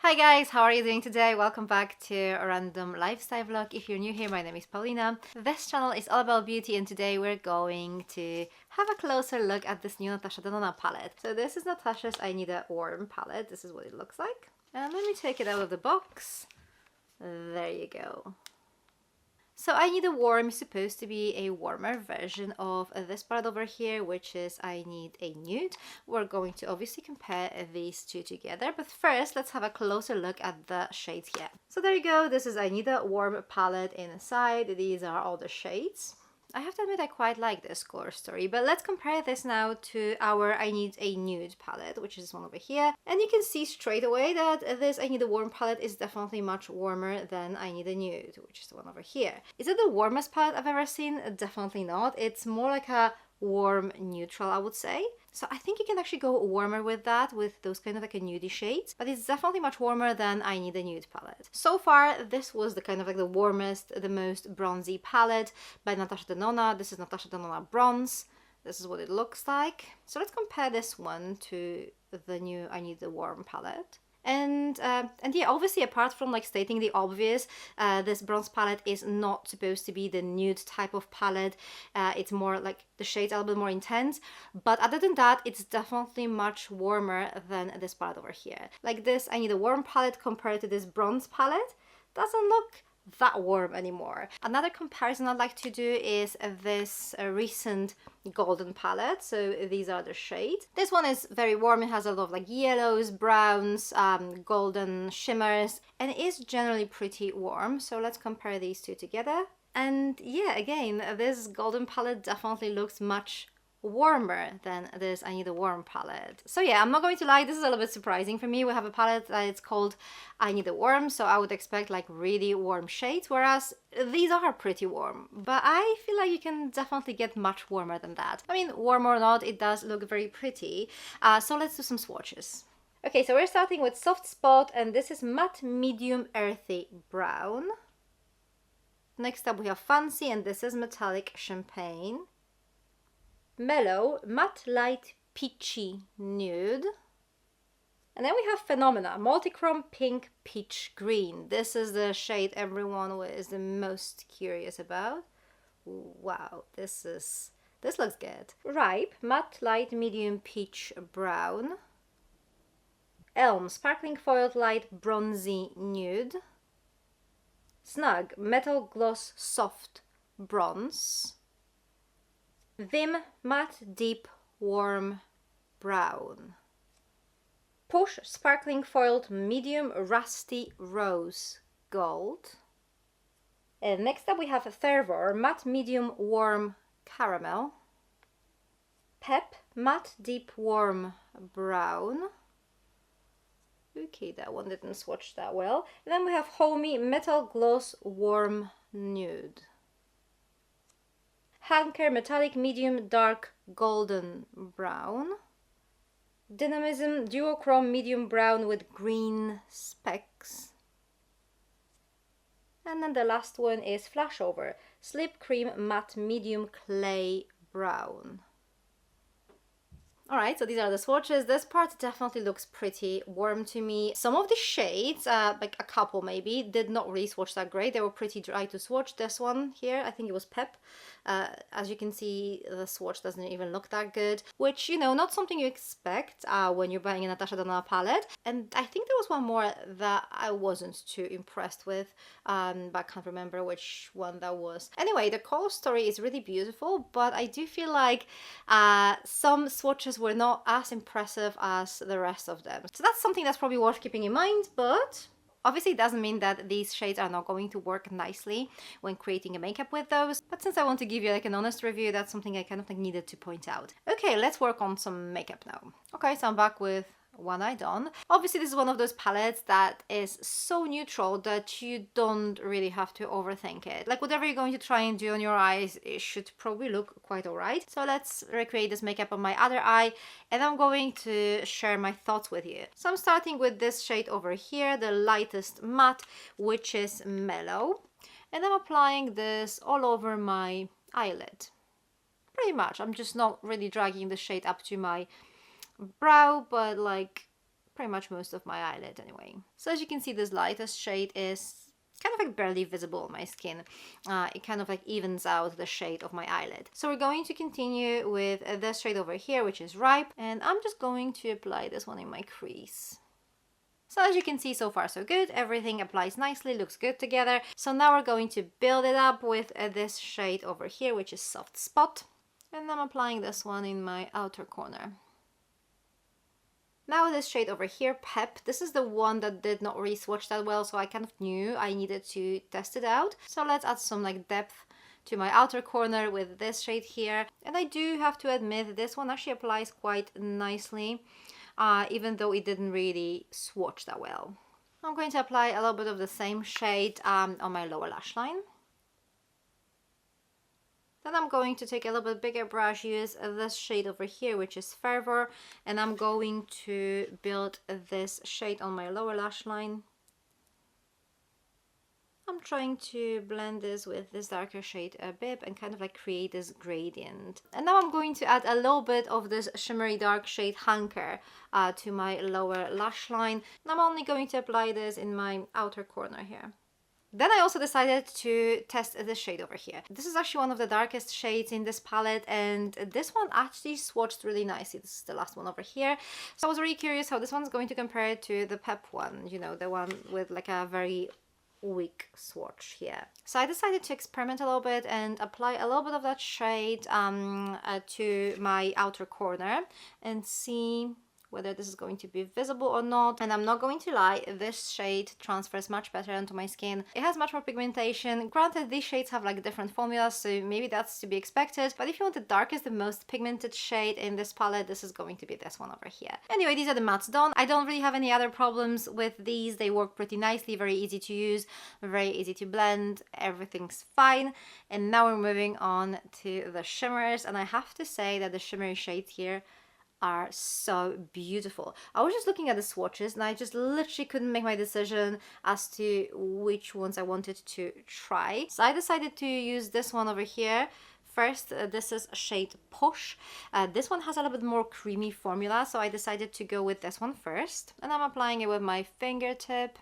Hi guys, how are you doing today? Welcome back to a random lifestyle vlog. If you're new here, my name is Paulina. This channel is all about beauty and today we're going to have a closer look at this new Natasha Denona palette. So this is Natasha's I Need a Warm palette. This is what it looks like. And let me take it out of the box. There you go. So I Need a Warm is supposed to be a warmer version of this palette over here, which is I Need a Nude. We're going to obviously compare these two together, but first let's have a closer look at the shades here. So there you go, this is I Need a Warm palette inside. These are all the shades. I have to admit I quite like this color story, but let's compare this now to our I Need a Nude palette, which is one over here. And you can see straight away that this I Need a Warm palette is definitely much warmer than I Need a Nude, which is the one over here. Is it the warmest palette I've ever seen? Definitely not. It's more like a warm neutral, I would say. So I think you can actually go warmer with that, with those kind of like a nudie shades, but it's definitely much warmer than I Need a Nude palette. So far, this was the kind of like the warmest, the most bronzy palette by Natasha Denona. This is Natasha Denona Bronze. This is what it looks like. So let's compare this one to the new I Need a Warm palette. And yeah, obviously apart from like stating the obvious, this bronze palette is not supposed to be the nude type of palette. It's more like the shades are a little bit more intense, but other than that, it's definitely much warmer than this palette over here. Like this I Need a Warm palette compared to this bronze palette doesn't look that warm anymore. Another comparison I'd like to do is this recent golden palette. So these are the shades. This one is very warm. It has a lot of like yellows, browns, golden shimmers, and it is generally pretty warm. So let's compare these two together. And yeah, again, this golden palette definitely looks much warmer than this I Need a Warm palette. So yeah, I'm not going to lie, this is a little bit surprising for me. We have a palette that it's called I Need a Warm, so I would expect like really warm shades, whereas these are pretty warm. But I feel like you can definitely get much warmer than that. I mean, warm or not, it does look very pretty. So let's do some swatches. Okay, so we're starting with Soft Spot, and this is Matte Medium Earthy Brown. Next up we have Fancy, and this is Metallic Champagne. Mellow, Matte Light Peachy Nude. And then we have Phenomena, Multichrome Pink Peach Green. This is the shade everyone is the most curious about. Wow, this looks good. Ripe, Matte Light Medium Peach Brown. Elm, Sparkling Foiled Light Bronzy Nude. Snug, Metal Gloss Soft Bronze. Vim, Matte Deep Warm Brown. Push, Sparkling Foiled Medium Rusty Rose Gold. And next up we have Fervor, Matte Medium Warm Caramel. Pep, Matte Deep Warm Brown. Okay, that one didn't swatch that well. And then we have Homey, Metal Gloss Warm Nude. Hanker, Metallic Medium Dark Golden Brown. Dynamism, Duochrome Medium Brown with green specks. And then the last one is Flashover, Slip Cream Matte Medium Clay Brown. Alright, so these are the swatches. This part definitely looks pretty warm to me. Some of the shades, like a couple maybe, did not really swatch that great. They were pretty dry to swatch. This one here, I think it was Pep. As you can see, the swatch doesn't even look that good, which, you know, not something you expect when you're buying a Natasha Denona palette. And I think there was one more that I wasn't too impressed with, but I can't remember which one that was. Anyway, the color story is really beautiful, but I do feel like some swatches were not as impressive as the rest of them. So that's something that's probably worth keeping in mind, but obviously it doesn't mean that these shades are not going to work nicely when creating a makeup with those. But since I want to give you like an honest review, that's something I kind of like needed to point out. Okay, let's work on some makeup now. Okay, so I'm back with One Eye Dawn. Obviously this is one of those palettes that is so neutral that you don't really have to overthink it. Like whatever you're going to try and do on your eyes, it should probably look quite alright. So let's recreate this makeup on my other eye, and I'm going to share my thoughts with you. So I'm starting with this shade over here, the lightest matte, which is Mellow, and I'm applying this all over my eyelid. Pretty much, I'm just not really dragging the shade up to my brow, but like pretty much most of my eyelid anyway. So as you can see, this lightest shade is kind of like barely visible on my skin. It kind of like evens out the shade of my eyelid. So we're going to continue with this shade over here, which is Ripe, and I'm just going to apply this one in my crease. So as you can see, so far so good. Everything applies nicely, looks good together. So now we're going to build it up with this shade over here, which is Soft Spot. And I'm applying this one in my outer corner. Now this shade over here, Pep, this is the one that did not really swatch that well, so I kind of knew I needed to test it out. So let's add some like depth to my outer corner with this shade here. And I do have to admit, this one actually applies quite nicely, even though it didn't really swatch that well. I'm going to apply a little bit of the same shade on my lower lash line. Then I'm going to take a little bit bigger brush, use this shade over here, which is Fervor, and I'm going to build this shade on my lower lash line. I'm trying to blend this with this darker shade Bib and kind of like create this gradient. And now I'm going to add a little bit of this shimmery dark shade Hunker to my lower lash line. And I'm only going to apply this in my outer corner here. Then I also decided to test this shade over here. This is actually one of the darkest shades in this palette, and this one actually swatched really nicely. This is the last one over here. So I was really curious how this one's going to compare to the Pep one, you know, the one with like a very weak swatch here. So I decided to experiment a little bit and apply a little bit of that shade to my outer corner and see whether this is going to be visible or not. And I'm not going to lie, this shade transfers much better onto my skin. It has much more pigmentation. Granted, these shades have like different formulas, so maybe that's to be expected. But if you want the darkest, the most pigmented shade in this palette, this is going to be this one over here. Anyway, these are the mattes done. I don't really have any other problems with these. They work pretty nicely, very easy to use, very easy to blend. Everything's fine. And now we're moving on to the shimmers. And I have to say that the shimmery shades here are so beautiful. I was just looking at the swatches and I just literally couldn't make my decision as to which ones I wanted to try. So I decided to use this one over here. First, this is shade Push. This one has a little bit more creamy formula, so I decided to go with this one first. And I'm applying it with my fingertip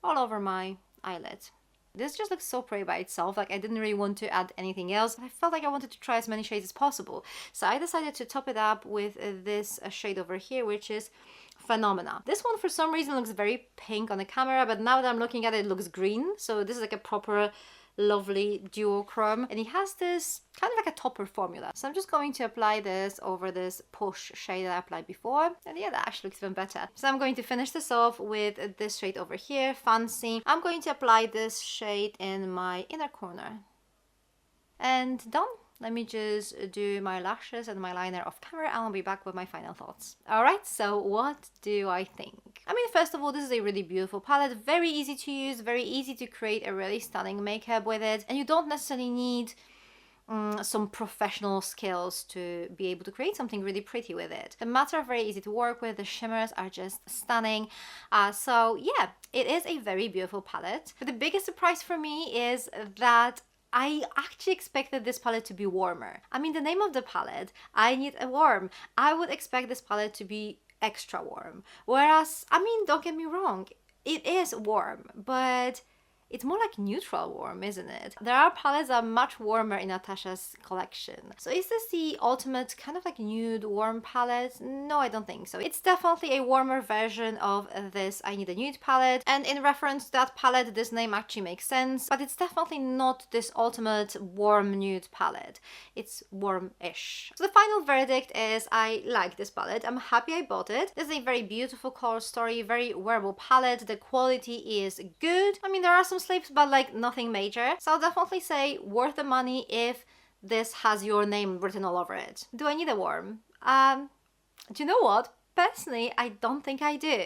all over my eyelid. This just looks so pretty by itself. Like, I didn't really want to add anything else, but I felt like I wanted to try as many shades as possible. So I decided to top it up with this shade over here, which is Phenomena. This one for some reason looks very pink on the camera, but now that I'm looking at it, it looks green. So this is like a proper lovely duochrome, and it has this kind of like a topper formula. So I'm just going to apply this over this Push shade that I applied before, and yeah, that actually looks even better. So I'm going to finish this off with this shade over here, Fancy. I'm going to apply this shade in my inner corner. And done. Let me just do my lashes and my liner off camera and I'll be back with my final thoughts. Alright, so what do I think? I mean, first of all, this is a really beautiful palette, very easy to use, very easy to create a really stunning makeup with it, and you don't necessarily need some professional skills to be able to create something really pretty with it. The mattes are very easy to work with, the shimmers are just stunning. So yeah, it is a very beautiful palette. But the biggest surprise for me is that I actually expected this palette to be warmer. I mean, the name of the palette, I Need a Warm. I would expect this palette to be extra warm. Whereas, I mean, don't get me wrong, it is warm, but it's more like neutral warm, isn't it? There are palettes that are much warmer in Natasha's collection. So is this the ultimate kind of like nude warm palette? No, I don't think so. It's definitely a warmer version of this I Need a Nude palette. And in reference to that palette, this name actually makes sense. But it's definitely not this ultimate warm nude palette. It's warm-ish. So the final verdict is I like this palette. I'm happy I bought it. This is a very beautiful color story, very wearable palette. The quality is good. I mean, there are some slips, but like nothing major. So I'll definitely say worth the money if this has your name written all over it. Do I need a warm? Do you know what? Personally, I don't think I do.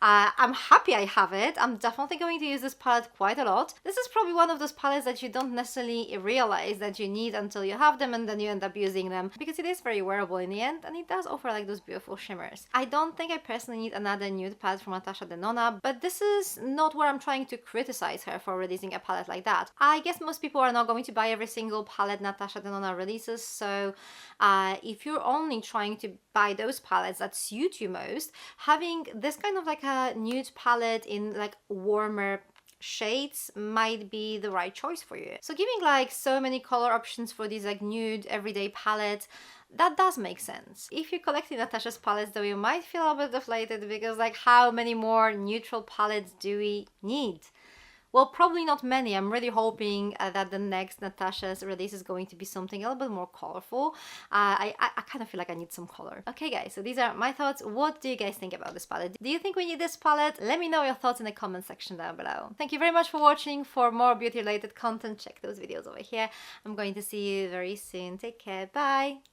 I'm happy I have it. I'm definitely going to use this palette quite a lot. This is probably one of those palettes that you don't necessarily realize that you need until you have them, and then you end up using them because it is very wearable in the end, and it does offer like those beautiful shimmers. I don't think I personally need another nude palette from Natasha Denona, but this is not where I'm trying to criticize her for releasing a palette like that. I guess most people are not going to buy every single palette Natasha Denona releases, so if you're only trying to buy those palettes that suit suit you most, having this kind of like a nude palette in like warmer shades might be the right choice for you. So giving like so many color options for these like nude everyday palettes, that does make sense. If you're collecting Natasha's palettes though, you might feel a bit deflated because like how many more neutral palettes do we need? Well, probably not many. I'm really hoping that the next Natasha's release is going to be something a little bit more colorful. I kind of feel like I need some color. Okay guys, so these are my thoughts. What do you guys think about this palette? Do you think we need this palette? Let me know your thoughts in the comment section down below. Thank you very much for watching. For more beauty related content, check those videos over here. I'm going to see you very soon. Take care. Bye.